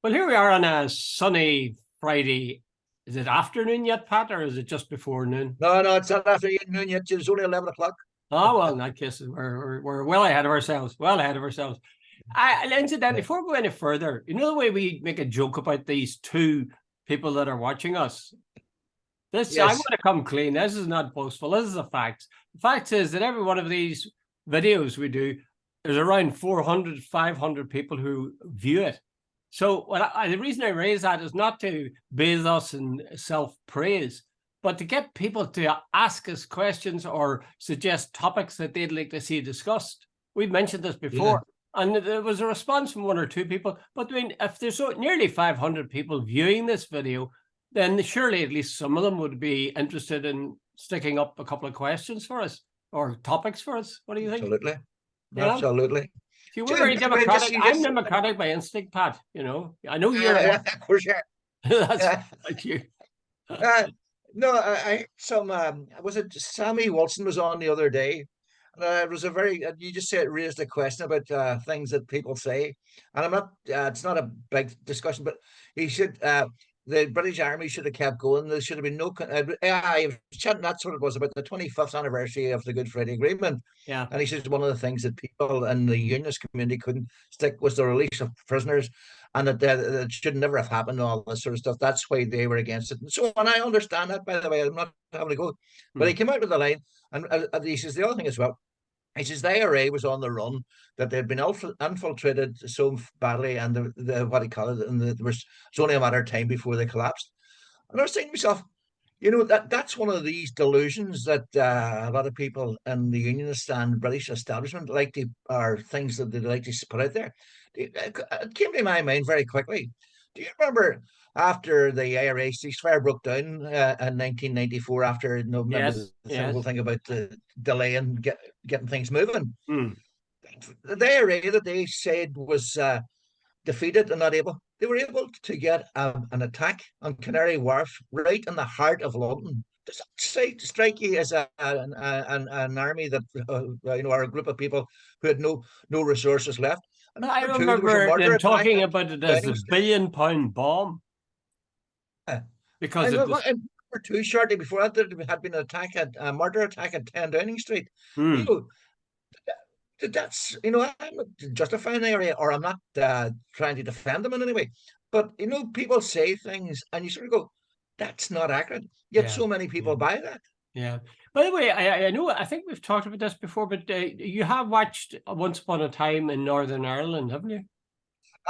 Well, here we are on a sunny Friday. Is it afternoon yet, Pat, or is it just before noon? No, it's not after noon yet. It's only 11 o'clock. Oh, well, in that case, we're well ahead of ourselves. Well ahead of ourselves. Incidentally, Yeah. before we go any further, you know the way we make a joke about these two people that are watching us? I'm going Yes. to come clean. This is not boastful. This is the facts. The fact is that every one of these videos we do, there's around 400, 500 people who view it. So the reason I raise that is not to bathe us in self-praise, but to get people to ask us questions or suggest topics that they'd like to see discussed. We've mentioned this before, and there was a response from one or two people. But I mean, if there's nearly 500 people viewing this video, then surely at least some of them would be interested in sticking up a couple of questions for us or topics for us. What do you think? Absolutely. Yeah. Absolutely. See, we're very democratic. I'm democratic by instinct, Pat. You know, I know you're. Of course, yeah. That's like you. No, I some was it Sammy Wilson was on the other day. It was a very you just said raised a question about things that people say, and I'm not. It's not a big discussion, but he should. The British Army should have kept going. There should have been no. I was chatting. That's what it was about the 25th anniversary of the Good Friday Agreement. Yeah. And he says one of the things that people in the unionist community couldn't stick was the release of prisoners, and that it should never have happened and all this sort of stuff. That's why they were against it. And so, and I understand that, by the way. I'm not having to go, but he came out with the line, and he says the other thing as well. He says the IRA was on the run, that they'd been infiltrated so badly, and the what he called it, and there was it's only a matter of time before they collapsed. And I was thinking to myself, you know, that's one of these delusions that a lot of people in the unionist and British establishment like to, are things that they like to put out there. It came to my mind very quickly. Do you remember after the IRA ceasefire broke down in 1994? After remember the whole thing about the delay in getting things moving. The IRA that they said was defeated and not able. They were able to get an attack on Canary Wharf right in the heart of London. Does that strike you as an army that or a group of people who had no resources left? And I remember them talking about it as a £1 billion bomb. Because too shortly before that, there had been a murder attack at 10 Downing Street. You know, that's I'm not justifying the area, or I'm not trying to defend them in any way, but people say things and you sort of go, that's not accurate, yet so many people buy that. Yeah. By the way, I think we've talked about this before, but you have watched Once Upon a Time in Northern Ireland, haven't you?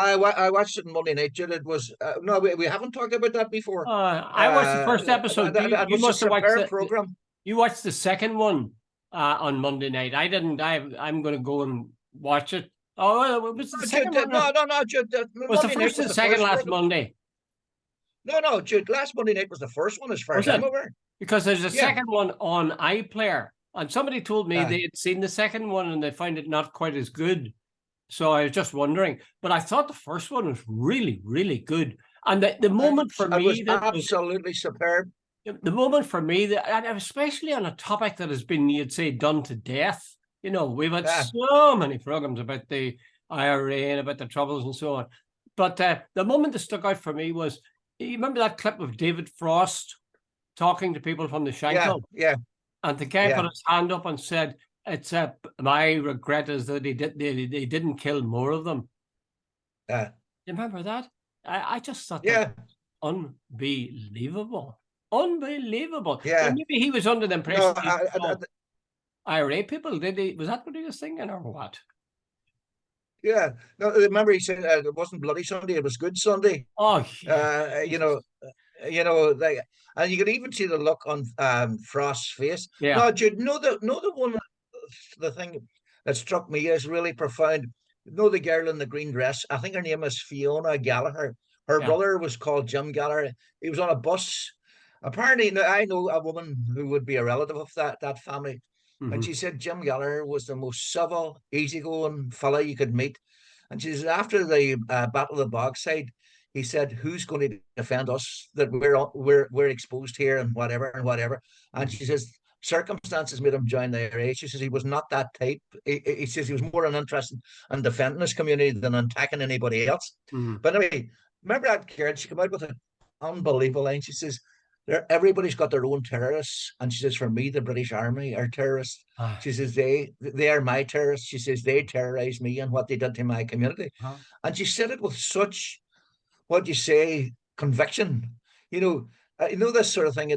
I watched it on Monday night, Jude. It was no, we haven't talked about that before. I watched the first episode. You must have watched the program. You watched the second one on Monday night. I didn't. I'm going to go and watch it. Oh, it was the second one. No, Jude. Was the first and second last Monday? No, Jude. Last Monday night was the first one, as far as I'm aware. Because there's a second one on iPlayer, and somebody told me they had seen the second one and they found it not quite as good. So I was just wondering, but I thought the first one was really, really good. And the moment for me was absolutely superb. The moment for me that, and especially on a topic that has been, you'd say, done to death. We've had so many programs about the IRA and about the troubles and so on. But the moment that stuck out for me was, you remember that clip of David Frost talking to people from the Shankill? Yeah. And the guy put his hand up and said, "It's my regret is that they didn't kill more of them." You remember that? I just thought that was unbelievable. Unbelievable. Yeah. Well, maybe he was under the impression IRA people. Was that what he was thinking, or what? Yeah. No, remember he said it wasn't Bloody Sunday; it was Good Sunday. Oh, like, and you could even see the look on Frost's face. Yeah. No, Jude, the one, the thing that struck me as really profound. The girl in the green dress. I think her name is Fiona Gallagher. Her brother was called Jim Gallagher. He was on a bus. Apparently, I know a woman who would be a relative of that family. And she said Jim Gallagher was the most civil, easygoing fella you could meet. And she said after the Battle of the Bogside, he said, "Who's going to defend us? That we're exposed here and whatever and whatever." And she says circumstances made him join the IRA. She says he was not that type. He says he was more interested in defending his community than attacking anybody else. But anyway, remember that girl? She came out with an unbelievable line. She says, everybody's got their own terrorists. And she says, for me, the British Army are terrorists. Ah, She says, they are my terrorists. She says, they terrorize me and what they did to my community. ah, And she said it with such, what you say, conviction. You know, this sort of thing.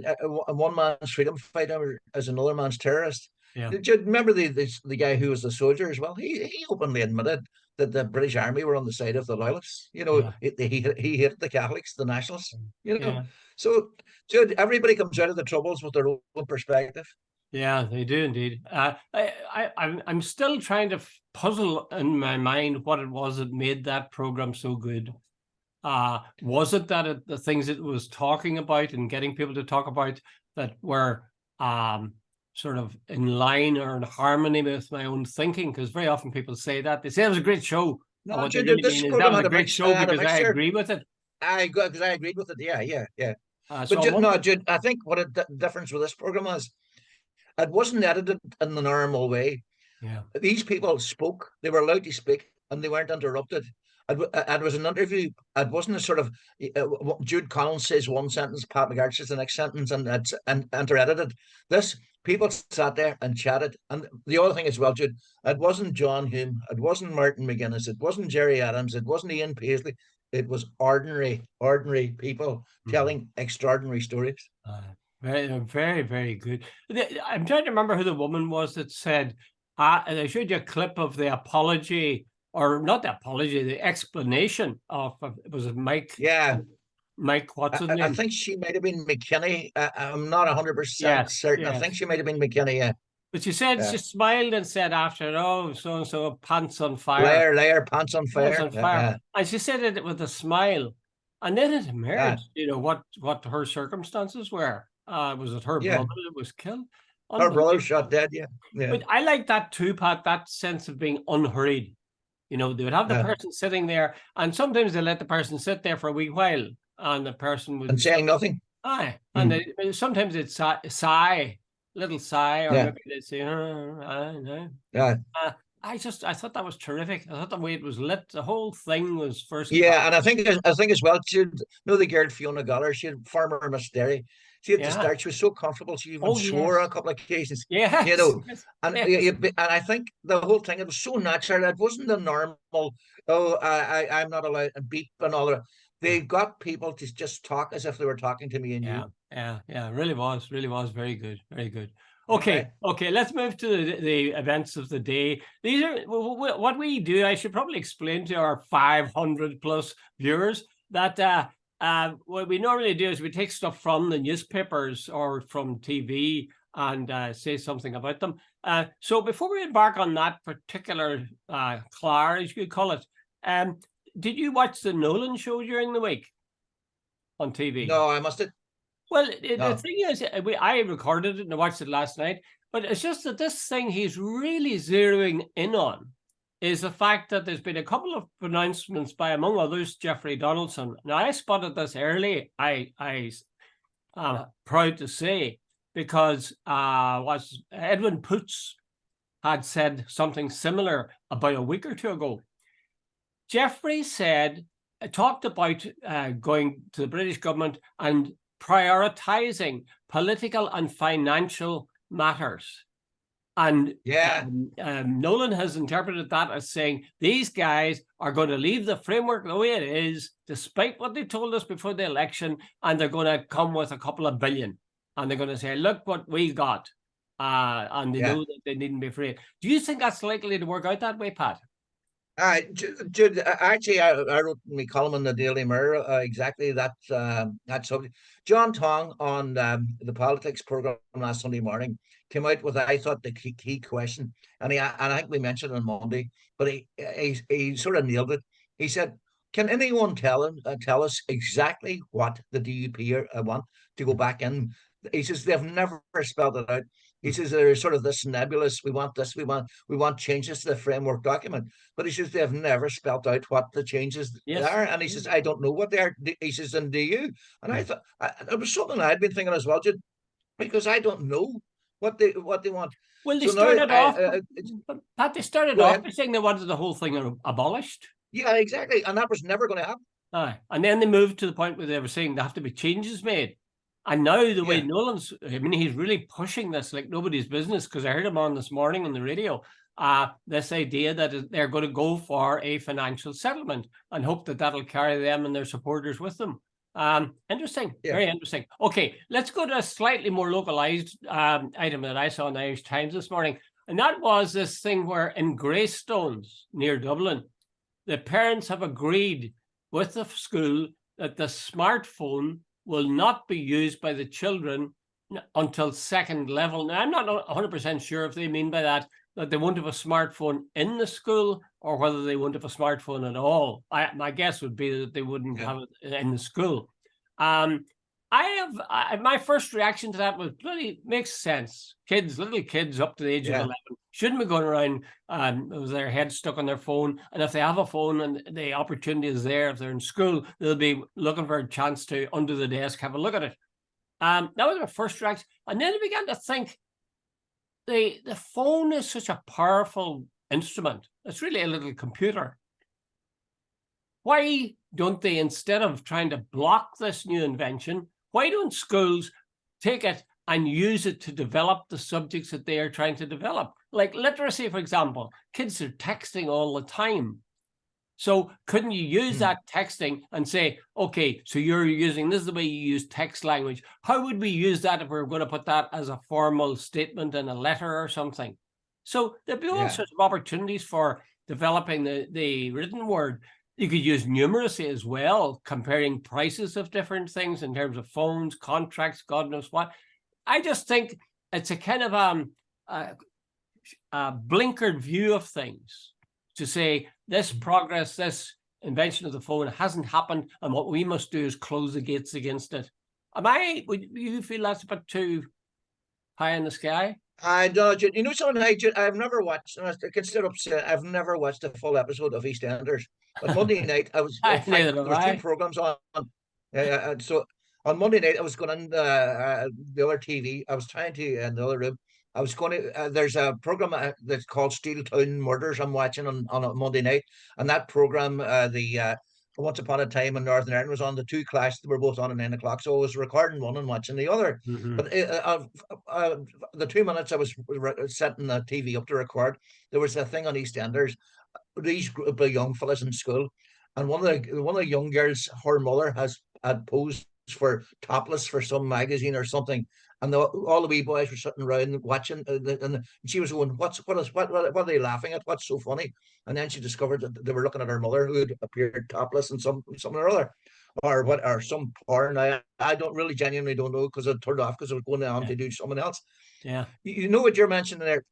One man's freedom fighter is another man's terrorist. yeah, Did you remember the guy who was the soldier as well? He openly admitted that the British Army were on the side of the loyalists. You know, yeah, he hated the Catholics, the nationalists. You know, yeah. so Jude, everybody comes out of the troubles with their own perspective. Yeah, they do indeed. I'm still trying to puzzle in my mind what it was that made that program so good. Was it that the things it was talking about and getting people to talk about that were sort of in line or in harmony with my own thinking? Because very often people say that. They say it was a great show. And No, what they Jude, really this mean is that program was a had great show had a because I mixture. agree with it. Because I agreed with it. Yeah, yeah, yeah. So I No, wonder, Jude, I think what the difference with this program was, it wasn't edited in the normal way. yeah, These people spoke, they were allowed to speak, and they weren't interrupted. It was an interview. It wasn't a sort of Jude Collins says one sentence, Pat McGarry says the next sentence, and it's and edited. This people sat there and chatted. And the other thing as well, Jude, it wasn't John Hume, it wasn't Martin McGuinness, it wasn't Jerry Adams, it wasn't Ian Paisley. It was ordinary people mhm. telling extraordinary stories. Uh, very, very good. I'm trying to remember who the woman was that said, and I showed you a clip of the apology, or not the apology, the explanation of, was it Yeah, Mike, what's his I name? think she might have been McKinney. I'm not 100% Yes, certain. I think yes. she might have been McKinney. Yeah, But she said, yeah. she smiled and said after, oh, so and so, pants on fire. Layer, pants on Pants fire. on fire. And she said it with a smile. And then it Yeah, emerged, what her circumstances were. Was it her yeah. brother that was killed? Her brother Unbelievable. shot dead. Yeah, yeah, But I like that too, Pat, that sense of being unhurried. They would have the yeah. person sitting there, and sometimes they let the person sit there for a wee while, and the person would, And saying nothing. aye, and Mm, sometimes it's sigh, little sigh, or yeah, maybe they'd say, oh, I know. yeah, I thought that was terrific. I thought the way it was lit, the whole thing was first class. yeah. And I think as well. The girl Fiona Galler. She had former Miss Derry. She at the Yeah. start she was so comfortable. She even Oh, swore on a yes. couple of occasions. You Yes. know, Yes. and Yes. I think the whole thing it was so natural. It wasn't the normal. Oh, I'm not allowed to beep and all that. They got people to just talk as if they were talking to me and Yeah, you. yeah, yeah. Really was very good, very good. Okay, Okay. okay. Let's move to the events of the day. These are what we do. I should probably explain to our 500 plus viewers that what we normally do is we take stuff from the newspapers or from TV and say something about them. So before we embark on that particular Clar, as you call it, did you watch the Nolan show during the week on TV? No, I must have. Well, the No. thing is, I recorded it and I watched it last night, but it's just that this thing he's really zeroing in on is the fact that there's been a couple of pronouncements by, among others, Jeffrey Donaldson. Now, I spotted this early, I proud to say, because was Edwin Poots had said something similar about a week or two ago. Jeffrey said, talked about going to the British government and prioritizing political and financial matters. And Yeah. Nolan has interpreted that as saying these guys are going to leave the framework the way it is, despite what they told us before the election, and they're going to come with a couple of billion. And they're going to say, look what we got. And they Yeah. know that they needn't be afraid. Do you think that's likely to work out that way, Pat? Jude, actually, I wrote my column in the Daily Mirror exactly that subject. John Tong on the politics program last Sunday morning came out with, I thought, the key question, and I think we mentioned it on Monday, but he sort of nailed it. He said, "Can anyone tell us exactly what the DUP want to go back in?" He says they've never spelled it out. He says there's sort of this nebulous. We want this. We want changes to the framework document. But he says they've never spelt out what the changes Yes. are. And he says, I don't know what they are. He says, and do you? And I thought it was something I'd been thinking as well, Jude, because I don't know what they want. Well, they So now started off, Pat, they started go off ahead. by saying they wanted the whole thing abolished. Yeah, exactly. And that was never going to happen. Aye. And then they moved to the point where they were saying there have to be changes made. And now the way Yeah. Nolan's, I mean, he's really pushing this like nobody's business, because I heard him on this morning on the radio, this idea that they're going to go for a financial settlement and hope that that'll carry them and their supporters with them. Interesting, Yeah. very interesting. Okay, let's go to a slightly more localized item that I saw in the Irish Times this morning. And that was this thing where in Greystones near Dublin, the parents have agreed with the school that the smartphone will not be used by the children until second level. Now, I'm not 100% sure if they mean by that they won't have a smartphone in the school or whether they won't have a smartphone at all. My guess would be that they wouldn't have it in the school. My first reaction to that was bloody makes sense. Little kids up to the age of 11 shouldn't be going around with their head stuck on their phone. And if they have a phone and the opportunity is there, if they're in school, they'll be looking for a chance to, under the desk, have a look at it. That was my first reaction. And then I began to think, the phone is such a powerful instrument. It's really a little computer. Why don't they, instead of trying to block this new invention, why don't schools take it and use it to develop the subjects that they are trying to develop? Like literacy, for example, kids are texting all the time. So couldn't you use that texting and say, okay, so you're using, this is the way you use text language. How would we use that if we were going to put that as a formal statement in a letter or something? So there'd be all sorts of opportunities for developing the written word. You could use numeracy as well, comparing prices of different things in terms of phones, contracts, God knows what. I just think it's a kind of a blinkered view of things to say this progress, this invention of the phone hasn't happened, and what we must do is close the gates against it. Would you feel that's a bit too pie in the sky? I don't. You know something? I've never watched. I can still upset. I've never watched a full episode of EastEnders. But Monday night, I was. In fact, there was two programs on. So on Monday night, I was going on the other TV. I was trying to in the other room. I was going to. There's a program that's called Steel Town Murders. I'm watching on a Monday night, and that program, the Once Upon a Time in Northern Ireland was on. The two clashed. They were both on at 9 o'clock. So I was recording one and watching the other. But the 2 minutes I was setting the TV up to record, there was a thing on EastEnders. These group of young fellas in school, and one of the young girls, her mother had posed for topless for some magazine or something, and all the wee boys were sitting around watching, and she was going, what are they laughing at? What's so funny? And then she discovered that they were looking at her mother, who had appeared topless in something or other, or some porn. I don't really genuinely don't know, because I turned off because I was going on to do something else. Yeah, you know what you're mentioning there,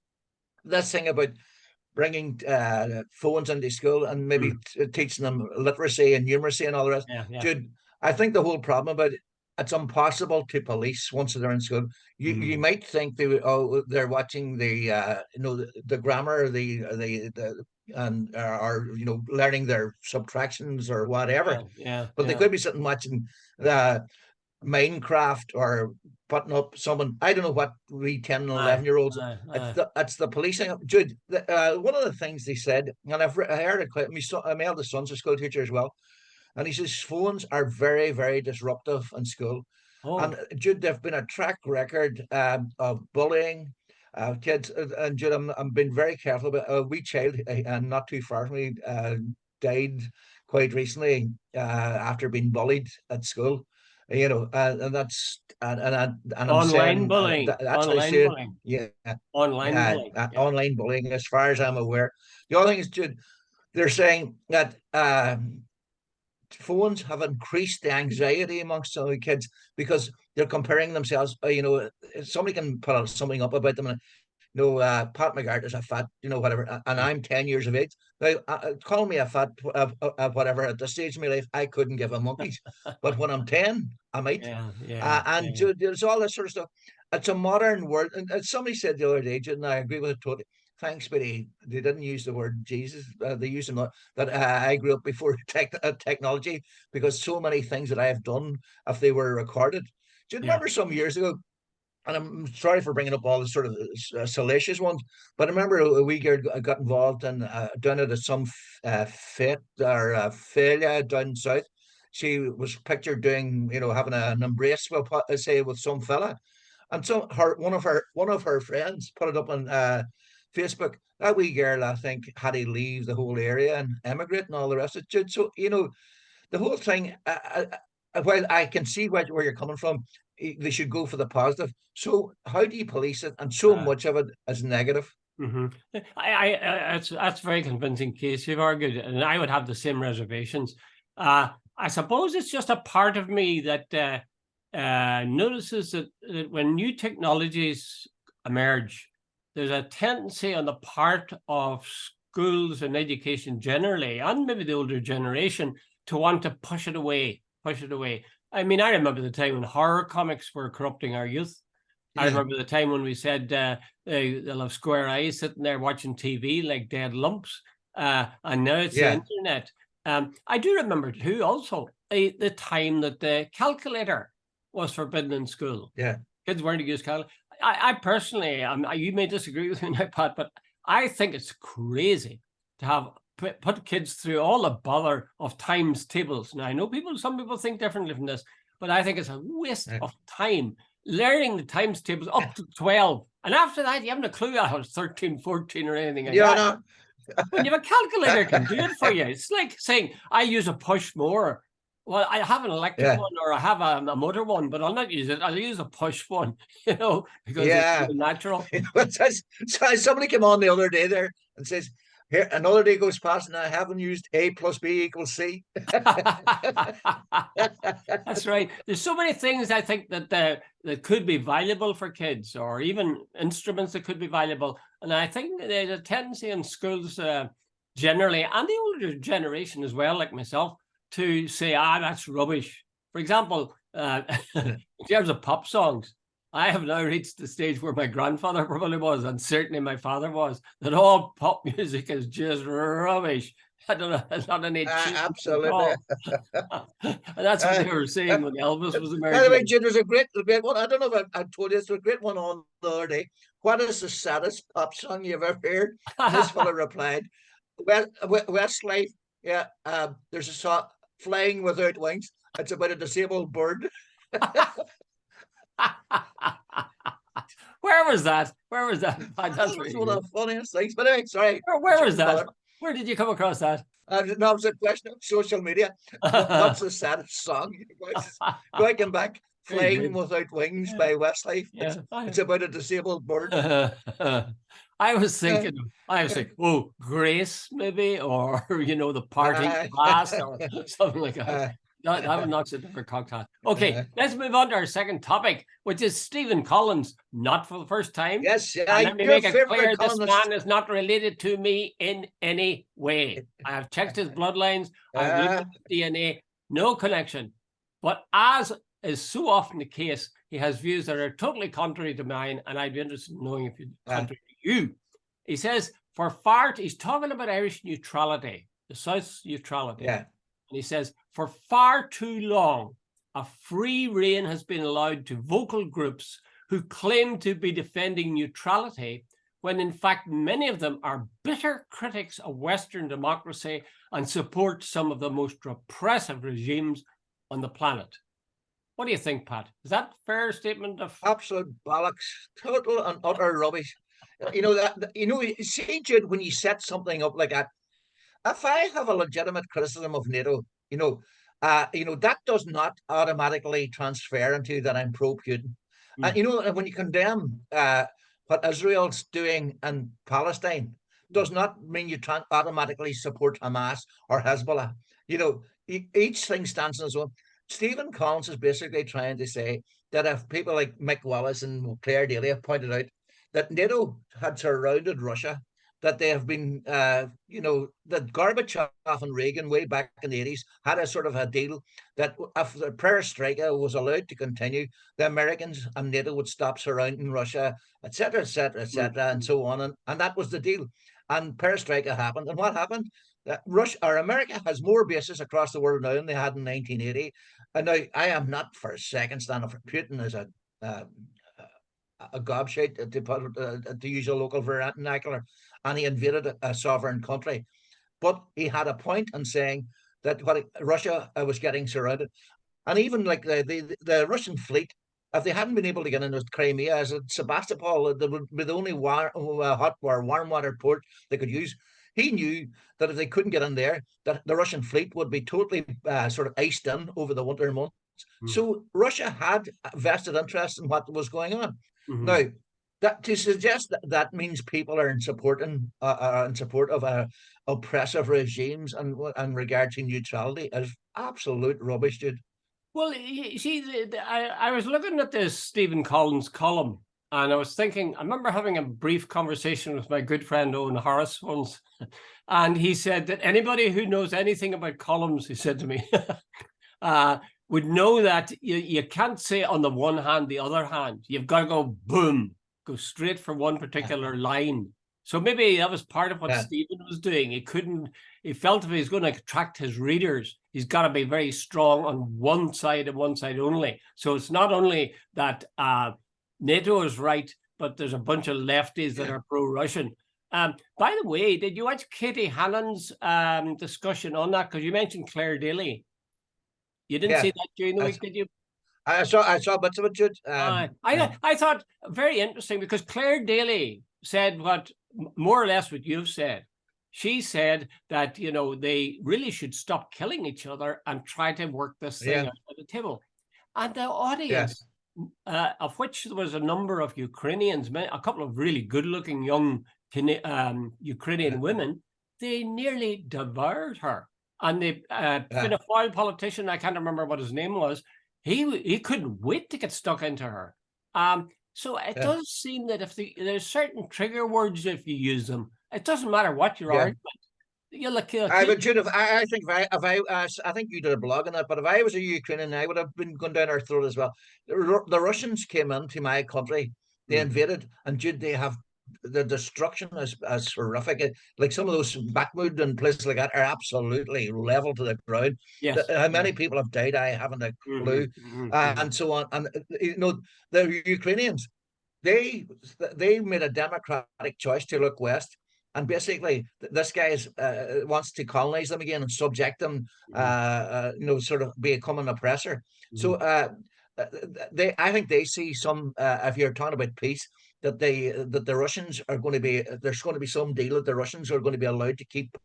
this thing about bringing phones into school and maybe teaching them literacy and numeracy and all the rest. Jude, I think the whole problem about it's impossible to police once they're in school. You might think they're watching the grammar, and are learning their subtractions or whatever. But they could be sitting watching Minecraft or putting up someone, I don't know what, 10 and 11-year-olds. It's the policing. Jude, one of the things they said, and I heard it quite, my eldest son's a school teacher as well, and he says phones are very, very disruptive in school. And Jude, there've been a track record of bullying kids, and Jude, I'm being very careful about a wee child, and not too far from me, died quite recently after being bullied at school. And that's and I'm online saying bullying. That's online what I say. bullying. Online bullying. Online bullying, as far as I'm aware. The other thing is, they're saying that phones have increased the anxiety amongst some of the kids because they're comparing themselves. Somebody can put something up about them, and Pat McGartt is a fat, whatever, and I'm 10 years of age. Now, call me a fat, whatever, at this stage of my life, I couldn't give a monkey's. But when I'm 10, I might. There's all this sort of stuff. It's a modern world. And somebody said the other day, and I agree with it totally. Thanks, but they didn't use the word Jesus. They used that I grew up before technology, because so many things that I have done, if they were recorded. Do you remember some years ago? And I'm sorry for bringing up all the sort of salacious ones, but I remember a wee girl got involved in down at some fete or failure down south, she was pictured doing, having an embrace, well, say, with some fella, and so one of her friends put it up on Facebook. That wee girl, I think, had to leave the whole area and emigrate and all the rest of it. So, the whole thing. While I can see where you're coming from, they should go for the positive. So how do you police it? And so much of it is negative. That's a very convincing case you've argued, and I would have the same reservations. I suppose it's just a part of me that notices that when new technologies emerge, there's a tendency on the part of schools and education generally, and maybe the older generation, to want to push it away. I mean, I remember the time when horror comics were corrupting our youth. I remember the time when we said they'll have square eyes sitting there watching TV like dead lumps. And now it's the internet. I do remember too also the time that the calculator was forbidden in school. Yeah. Kids weren't to use calculator. I personally, you may disagree with me now, Pat, but I think it's crazy to have put kids through all the bother of times tables. Now, I know some people think differently from this, but I think it's a waste of time learning the times tables up to 12. And after that, you haven't a clue how it's 13, 14 or anything like that. No. When you have a calculator can do it for you. It's like saying, I use a push mower. Well, I have an electric one or I have a motor one, but I'll not use it. I'll use a push one, because it's natural. Somebody came on the other day there and says, here, another day goes past and I haven't used A plus B equals C. That's right. There's so many things I think that could be valuable for kids, or even instruments that could be valuable. And I think there's a tendency in schools generally, and the older generation as well, like myself, to say, that's rubbish. For example, in terms of pop songs, I have now reached the stage where my grandfather probably was, and certainly my father was, that all pop music is just rubbish. I don't know, it's not any absolutely. And that's what they were saying when Elvis was emerging. By the way, Jude, there's a great one. I don't know if I told you, it's a great one on the other day. What is the saddest pop song you've ever heard? And this fellow replied, Westlife, there's a song, Flying Without Wings. It's about a disabled bird. Where was that? That's one of the funniest things. But anyway, sorry. Where was that? Where did you come across that? No, it was a question of social media. What's the saddest song? Going back, Flying Without Wings by Westlife. It's about a disabled bird. I was thinking, oh, Grace maybe, or the party past, or something like that. That would not sit for cocktail. Okay, let's move on to our second topic, which is Stephen Collins, not for the first time. Yes, let me make it clear, this man is not related to me in any way. I have checked his bloodlines, I've looked at DNA, no connection. But as is so often the case, he has views that are totally contrary to mine, and I'd be interested in knowing if you're contrary to you. He says, he's talking about Irish neutrality, the South's neutrality. Yeah. And he says, for far too long, a free rein has been allowed to vocal groups who claim to be defending neutrality, when in fact many of them are bitter critics of Western democracy and support some of the most repressive regimes on the planet. What do you think, Pat? Is that a fair statement of absolute bollocks, total and utter rubbish? See, Jude, when you set something up like that, if I have a legitimate criticism of NATO, that does not automatically transfer into that I'm pro-Putin. And when you condemn what Israel's doing in Palestine, does not mean you automatically support Hamas or Hezbollah. Each thing stands on its own. Stephen Collins is basically trying to say that if people like Mick Wallace and Claire Daly have pointed out that NATO had surrounded Russia, that they have been, that Gorbachev and Reagan way back in the 80s had a sort of a deal that if the perestroika was allowed to continue, the Americans and NATO would stop surrounding Russia, etc., and so on. And that was the deal. And perestroika happened. And what happened? America has more bases across the world now than they had in 1980. And now I am not for a second standing for Putin as a gobshite, to use a local vernacular, and he invaded a sovereign country. But he had a point in saying that what Russia was getting surrounded, and even like the Russian fleet, if they hadn't been able to get into Crimea, as Sebastopol, that would be the only hot or warm water port they could use. He knew that if they couldn't get in there, that the Russian fleet would be totally sort of iced in over the winter months. So Russia had vested interest in what was going on. Now, that to suggest that that means people are in support of oppressive regimes and regard to neutrality is absolute rubbish, dude. Well, you see, I was looking at this Stephen Collins column, and I was thinking, I remember having a brief conversation with my good friend Owen Harris once, and he said that anybody who knows anything about columns, he said to me, would know that you can't say on the one hand, the other hand. You've got to go boom, go straight for one particular line. So maybe that was part of what Stephen was doing. He felt if he's going to attract his readers, he's got to be very strong on one side and one side only. So it's not only that NATO is right, but there's a bunch of lefties that are pro-Russian. By the way, did you watch Katie Hannon's discussion on that? Because you mentioned Claire Daly. You didn't see that during the week, did you? I saw bits of it, Jude. I thought very interesting, because Claire Daly said what more or less what you've said. She said that, you know, they really should stop killing each other and try to work this thing out at the table. And the audience, of which there was a number of Ukrainians, a couple of really good-looking young Ukrainian women, they nearly devoured her. And the foil politician, I can't remember what his name was, he couldn't wait to get stuck into her. So it does seem that if there's certain trigger words, if you use them, it doesn't matter what your argument. I would, Jude, I think I think you did a blog on that, but if I was a Ukrainian, I would have been going down our throat as well. The Russians came into my country, they invaded, and Jude, they have the destruction is horrific. Like some of those Bakhmut and places like that are absolutely level to the ground. Yes. How many people have died, I haven't a clue, and so on. And you know, the Ukrainians, they made a democratic choice to look west. And basically, this guy wants to colonize them again and subject them, you know, sort of become an oppressor. So I think they see some. If you're talking about peace, that the Russians are going to be, there's going to be some deal that the Russians are going to be allowed to keep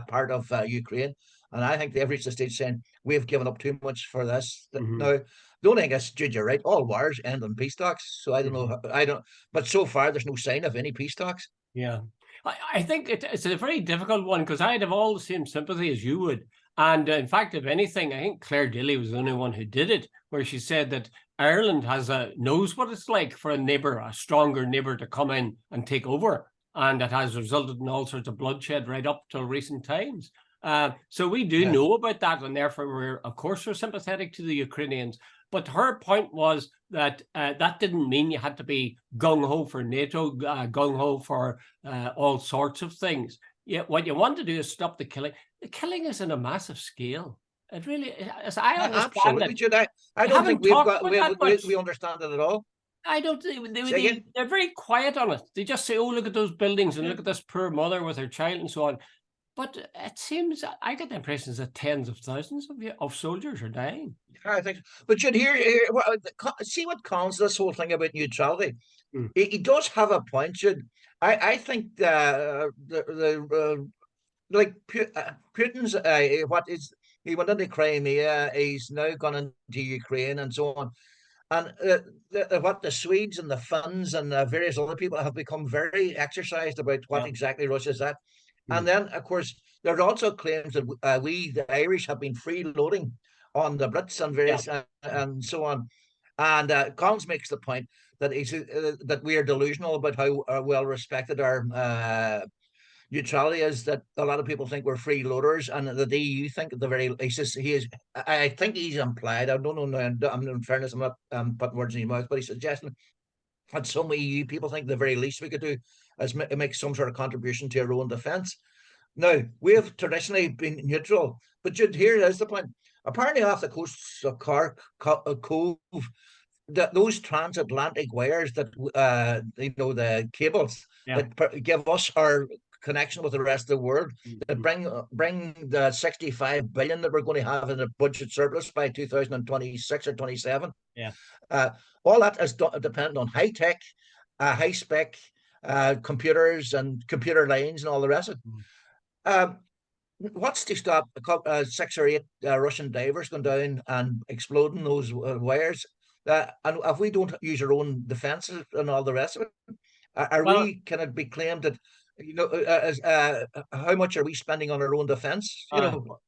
part of Ukraine, and I think they've reached the stage saying we've given up too much for this. Now, the only thing is, Jude, you're right. All wars end in peace talks. So I don't know. But so far, there's no sign of any peace talks. Yeah. I think it's a very difficult one, because I'd have all the same sympathy as you would. And in fact, if anything, I think Claire Daly was the only one who did it, where she said that Ireland knows what it's like for a stronger neighbor to come in and take over. And that has resulted in all sorts of bloodshed right up till recent times. So we do know about that, and therefore we're sympathetic to the Ukrainians. But her point was that that didn't mean you had to be gung-ho for NATO, gung-ho for all sorts of things. What you want to do is stop the killing. The killing is on a massive scale. It really, as I understand absolutely, it, Jude, I don't think we understand it at all. I don't. They're very quiet on it. They just say, "Oh, look at those buildings and look at this poor mother with her child and so on." But it seems, I get the impression that tens of thousands of soldiers are dying. I think, but Jude, see what counts this whole thing about neutrality. He does have a point, Jude. I think like Putin's he went into Crimea, he's now gone into Ukraine and so on. And what the Swedes and the Finns and various other people have become very exercised about what exactly Russia's at. And then, of course, there are also claims that we, the Irish, have been freeloading on the Brits and various and so on. And Collins makes the point that that we are delusional about how well respected our neutrality is, that a lot of people think we're freeloaders, and the EU think at the very least, I think he's implied, I don't know, I'm in fairness, I'm not putting words in your mouth, but he's suggesting that some EU people think the very least we could do is make some sort of contribution to our own defence. Now, we have traditionally been neutral, but Jude, here is the point. Apparently off the coasts of Cork, Cove, that those transatlantic wires that, you know, the cables that give us our connection with the rest of the world, that bring the 65 billion that we're going to have in a budget surplus by 2026 or 27. Yeah. All that is dependent on high tech, high spec computers and computer lines and all the rest of it. What's to stop 6 or 8 Russian divers going down and exploding those wires? And if we don't use our own defenses and all the rest of it, can it be claimed that, how much are we spending on our own defense?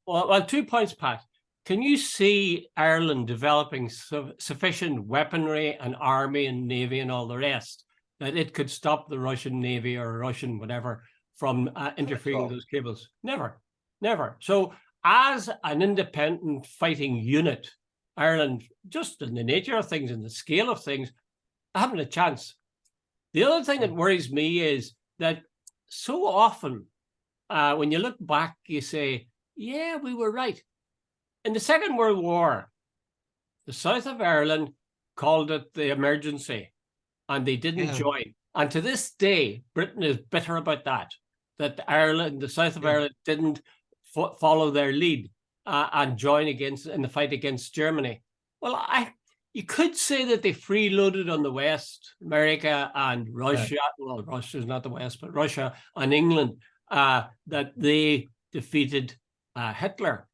Well, 2 points, Pat. Can you see Ireland developing sufficient weaponry and army and navy and all the rest that it could stop the Russian navy or Russian whatever from interfering with those cables? Never, never. So as an independent fighting unit, Ireland, just in the nature of things and the scale of things, haven't a chance. The other thing that worries me is that so often when you look back, you say, yeah, we were right. In the Second World War, the south of Ireland called it the emergency, and they didn't join. And to this day, Britain is bitter about that Ireland, the south of Ireland, didn't follow their lead and join in the fight against Germany. Well, you could say that they freeloaded on the West, America and Russia. Well, Russia's not the West, but Russia and England, that they defeated Hitler.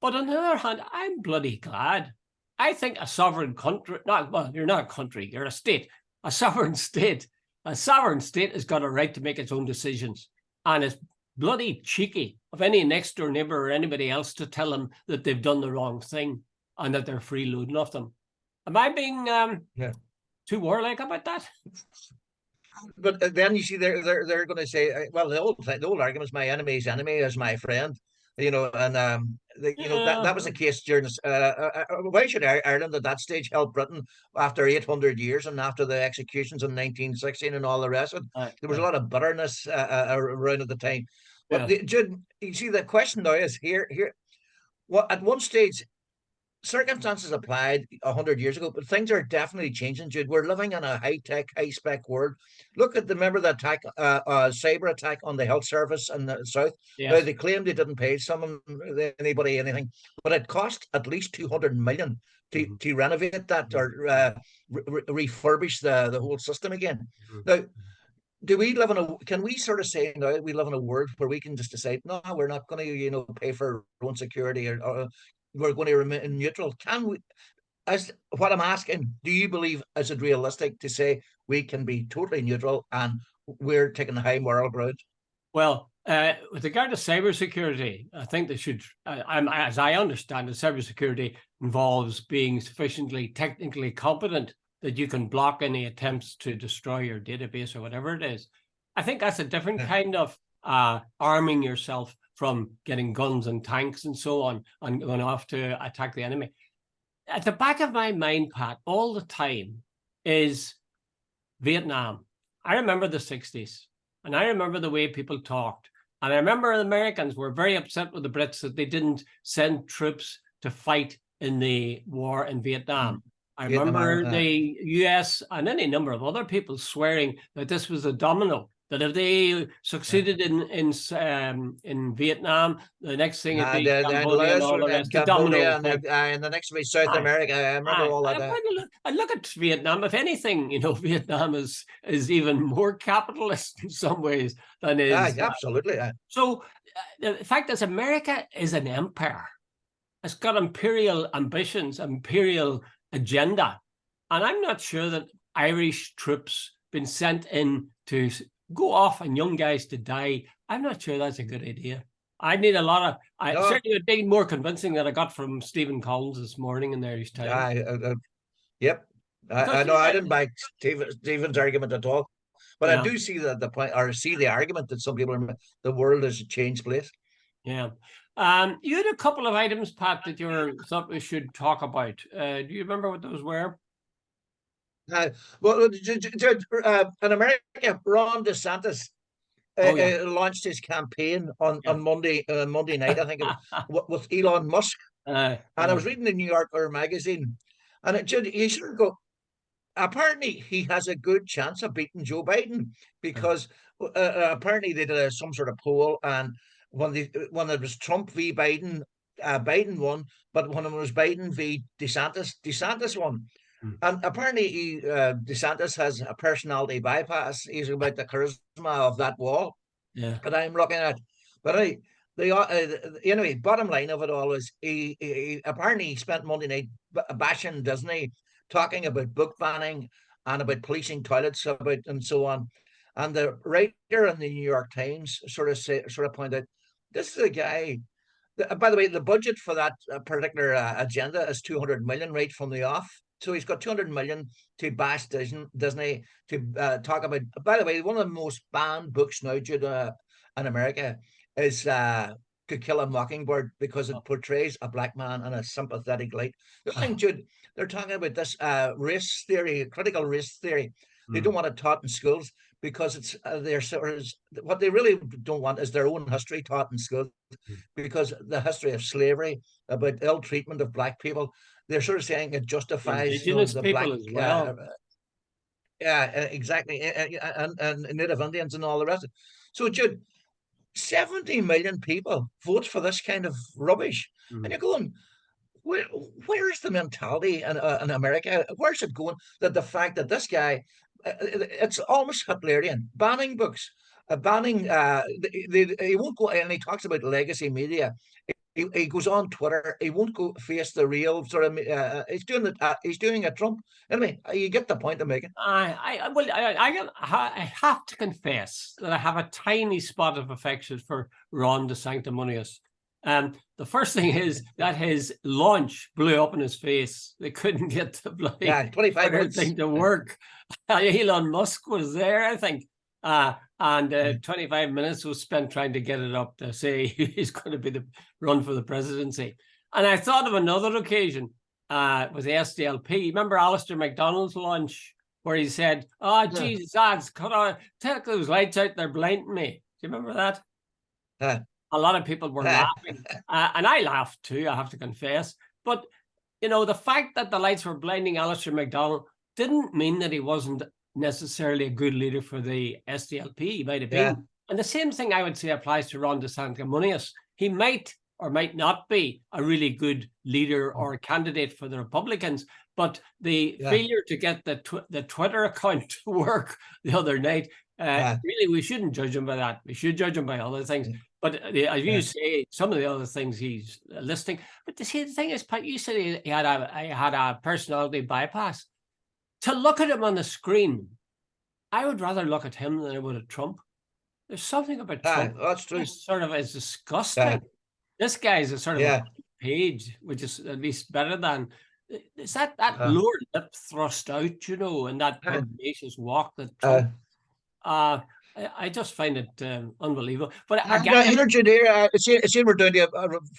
But on the other hand, I'm bloody glad. I think a sovereign country, you're not a country, you're a state, a sovereign state. A sovereign state has got a right to make its own decisions. And it's bloody cheeky of any next door neighbor or anybody else to tell them that they've done the wrong thing and that they're freeloading of them. Am I being too warlike about that? But then you see they're going to say, well, the old argument is my enemy's enemy is my friend, and that was the case during. Why should Ireland at that stage help Britain after 800 years and after the executions in 1916 and all the rest of it? There was a lot of bitterness around at the time. But Jude, you see, the question now is here. Well, at one stage, circumstances applied 100 years ago, but things are definitely changing, Jude. We're living in a high-tech, high-spec world. Look at remember the attack, cyber attack on the health service in the south. Yes. Now, they claimed they didn't pay anybody anything, but it cost at least 200 million to renovate that or refurbish the whole system again. Now, do we live can we sort of say now we live in a world where we can just decide, no, we're not going to, pay for our own security or we're going to remain neutral? Can we, as what I'm asking, do you believe, is it realistic to say we can be totally neutral and we're taking the high moral ground? Well, with regard to cybersecurity, I think they should, as I understand it, cybersecurity involves being sufficiently technically competent that you can block any attempts to destroy your database or whatever it is. I think that's a different kind of arming yourself from getting guns and tanks and so on and going off to attack the enemy. At the back of my mind, Pat, all the time is Vietnam. I remember the 60s, and I remember the way people talked. And I remember the Americans were very upset with the Brits that they didn't send troops to fight in the war in Vietnam. I remember the US and any number of other people swearing that this was a domino, that if they succeeded in Vietnam, the next thing would be Cambodia and all the rest. Cambodia and the next would be South America. I remember all that. I look at Vietnam. If anything, Vietnam is even more capitalist in some ways than is. Absolutely. So the fact is, America is an empire. It's got imperial ambitions, imperial agenda, and I'm not sure that Irish troops been sent in to go off and young guys to die. I'm not sure that's a good idea. I need a lot of, certainly a bit more convincing that I got from Stephen Collins this morning in the Irish Times. Yep. I know I didn't buy Stephen's argument at all, but I do see the point, or see the argument that some people are, the world is a changed place. Yeah. You had a couple of items, Pat, that you thought we should talk about. Do you remember what those were? Well, in America, Ron DeSantis launched his campaign on Monday night, I think, with Elon Musk. And I was reading the New Yorker magazine, and you sort of go, apparently he has a good chance of beating Joe Biden because apparently they did some sort of poll, and when it was Trump v. Biden, Biden won, but when it was Biden v. DeSantis, DeSantis won. And apparently, DeSantis has a personality bypass. He's about the charisma of that wall Yeah. that I'm looking at. But anyway, bottom line of it all is he apparently he spent Monday night bashing Disney, talking about book banning and about policing toilets about and so on. And the writer in the New York Times sort of pointed out, this is a guy. By the way, the budget for that particular agenda is 200 million right from the off. So he's got 200 million to bash Disney, to talk about. By the way, one of the most banned books now, Jude, in America is To Kill a Mockingbird, because it portrays a black man in a sympathetic light. The thing, Jude, they're talking about this race theory, critical race theory. They don't want it taught in schools because it's what they really don't want is their own history taught in schools, because the history of slavery, about ill treatment of black people, they're sort of saying it justifies Indigenous the people black, as well. yeah, exactly, and Native Indians and all the rest of it. So, Jude, 70 million people vote for this kind of rubbish, and you're going, where's the mentality in America? Where's it going? That the fact that this guy, it's almost Hitlerian, banning books, banning. He won't go, and he talks about legacy media. He goes on Twitter. He won't go face the real sort of. He's doing it. He's doing a Trump. Anyway, you get the point I'm making. I have to confess that I have a tiny spot of affection for Ron DeSantis. The first thing is that his launch blew up in his face. They couldn't get the bloody 25 minutes thing to work. Elon Musk was there, I think, and 25 minutes was spent trying to get it up to say he's going to be the run for the presidency. And I thought of another occasion with the SDLP. Remember Alistair MacDonald's launch where he said, "Oh, Jesus, ads, cut out, take those lights out, they're blinding me." Do you remember that? A lot of people were laughing, and I laughed too, I have to confess. But, you know, the fact that the lights were blinding Alistair MacDonald didn't mean that he wasn't necessarily a good leader for the SDLP. He might have been. And the same thing I would say applies to Ron DeSantis. He might or might not be a really good leader or a candidate for the Republicans, but the failure to get the Twitter account to work the other night, really, we shouldn't judge him by that. We should judge him by other things. But as you say, some of the other things he's listing. But the thing is, Pat, you said he had a personality bypass. To look at him on the screen, I would rather look at him than I would at Trump. There's something about Trump that's true. Sort of is disgusting. This guy's a sort of a page, which is at least better than. Is that lower lip thrust out, you know, and that pugnacious walk that Trump. I just find it unbelievable. But again, it's we're doing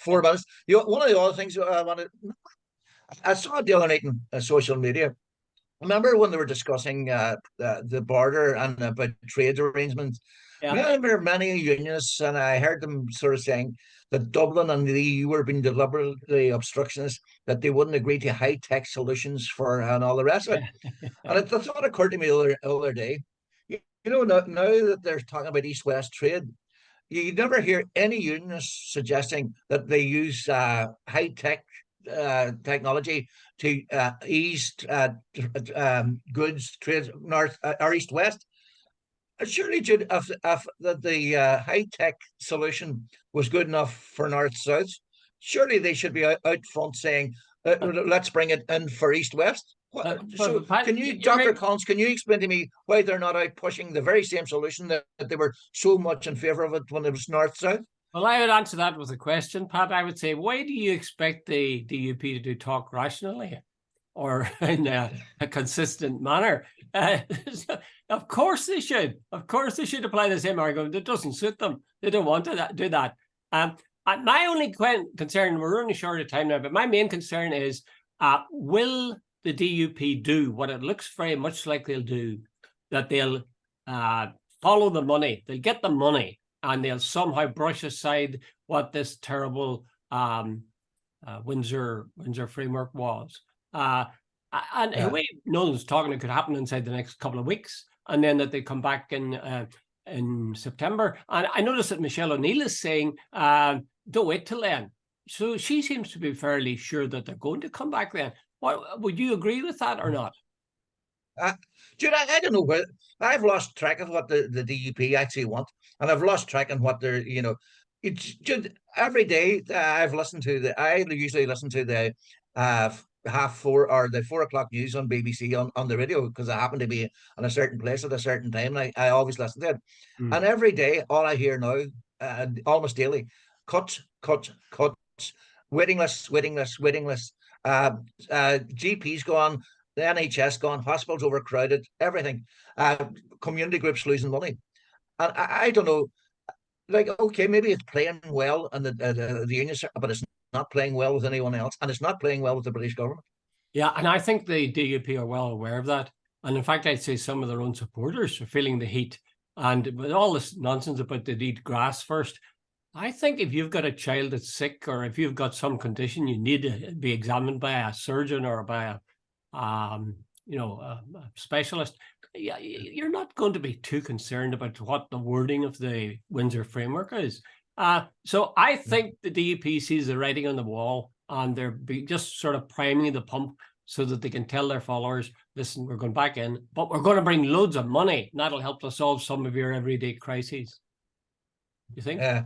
4 minutes. One of the other things I saw it the other night in social media. Remember when they were discussing the border and about trade arrangements? I remember many unionists, and I heard them sort of saying that Dublin and the EU were being deliberately obstructionist, that they wouldn't agree to high-tech solutions and all the rest of it. And the thought occurred to me the other day. You know, now that they're talking about East-West trade, you never hear any unionists suggesting that they use high-tech technology to ease goods trade north or east-west. Surely, Jude, if the high-tech solution was good enough for north-south, surely they should be out front saying, let's bring it in for east-west. Dr. Collins, can you explain to me why they're not out pushing the very same solution that they were so much in favor of it when it was north-south? Well, I would answer that with a question, Pat. I would say, why do you expect the DUP to talk rationally or in a consistent manner? Of course they should. Of course they should apply the same argument. It doesn't suit them. They don't want to do that. My only concern, we're running short of time now, but my main concern is, will the DUP do what it looks very much like they'll do, that they'll follow the money, they'll get the money, and they'll somehow brush aside what this terrible Windsor framework was. And Yeah. we know there's talking it could happen inside the next couple of weeks, and then that they come back in September. And I noticed that Michelle O'Neill is saying, don't wait till then. So she seems to be fairly sure that they're going to come back then. What, would you agree with that or not? Jude, I don't know where I've lost track of what the DUP actually want, and I've lost track on what they're, it's Jude, every day I usually listen to the 4:30 or the 4 o'clock news on BBC on the radio, because I happen to be in a certain place at a certain time, and I always listen to it. Mm. And every day, all I hear now, almost daily, cuts, cuts, cuts, waiting lists, waiting lists, waiting lists. GPs gone, the NHS gone, hospitals overcrowded, everything. Community groups losing money, and I don't know. Like, okay, maybe it's playing well and the unions, but it's not playing well with anyone else, and it's not playing well with the British government. Yeah, and I think the DUP are well aware of that. And in fact, I'd say some of their own supporters are feeling the heat. And with all this nonsense about they need grass first, I think if you've got a child that's sick, or if you've got some condition, you need to be examined by a surgeon or by a specialist. Yeah, you're not going to be too concerned about what the wording of the Windsor framework is. So I think the DUP sees the writing on the wall, and they're just sort of priming the pump so that they can tell their followers, listen, we're going back in, but we're going to bring loads of money. That'll help to solve some of your everyday crises. You think? Yeah.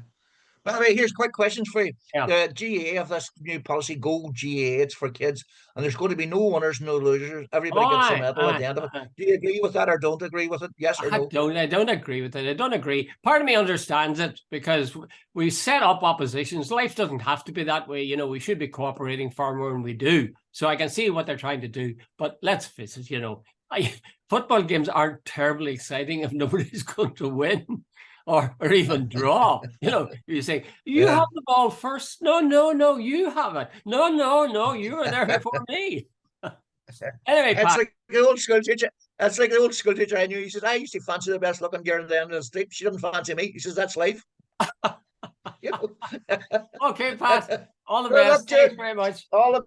By the way, here's quick questions for you. Yeah. The GAA of this new policy, Go GAA, it's for kids, and there's going to be no winners, no losers. Everybody gets a medal at the end of it. Do you agree with that or don't agree with it? Yes or no? I don't agree with it. I don't agree. Part of me understands it, because we set up oppositions. Life doesn't have to be that way. We should be cooperating far more than we do. So I can see what they're trying to do. But let's face it, football games aren't terribly exciting if nobody's going to win. Or even draw. You say, you have the ball first. No, you have it. No, you were there before me. Anyway, it's Pat. like the old school teacher. It's like the old school teacher I knew. He says, I used to fancy the best looking girl at the end of the street. She didn't fancy me. He says, that's life. Okay, Pat. All the best. Thanks very much. All the